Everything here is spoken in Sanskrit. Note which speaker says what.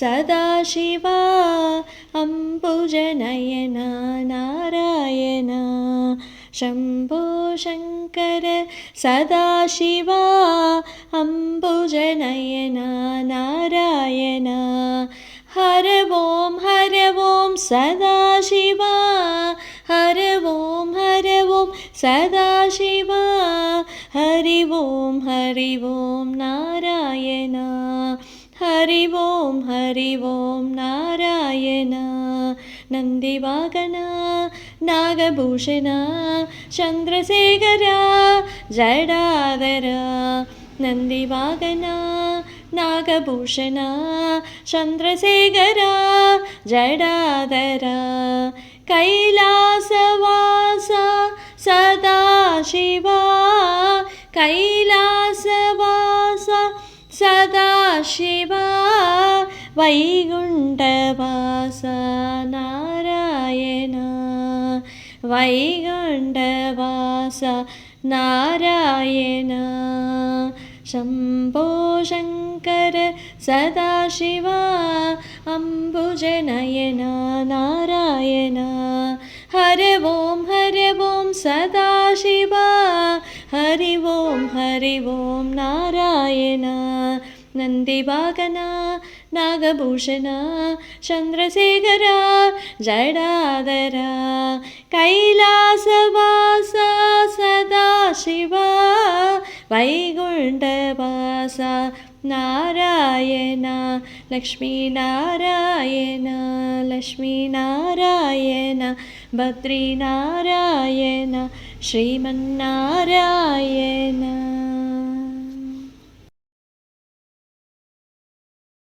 Speaker 1: सदाशिवा अम्बुजनयन नारायण शम्भो शङ्कर सदाशिवा अम्बुजनयन नारायण हर ॐ सदाशिवा हर ॐ सदाशिवा हरि ॐ नारायण हरि ॐ नारायण नन्दिवाहन नागभूषण चन्द्रशेखर जडाधर नन्दिवाहन नागभूषण चन्द्रशेखर जडाधर कैलासवास सदाशिवा कैलासवास सदाशिवा वैकुण्ठवास नारायण वैकुण्ठवास नारायण शम्भो शङ्कर सदाशिवा अम्बुजनयन नारायण हर ॐ सदाशिवा हरि ॐ नारायण नन्दिवाहन नागभूषण चन्द्रशेखर जडाधर कैलासवास सदाशिवा वैकुण्ठवास नारायण लक्ष्मीनारायण लक्ष्मीनारायण बद्रीनारायण श्रीमन्नारायण।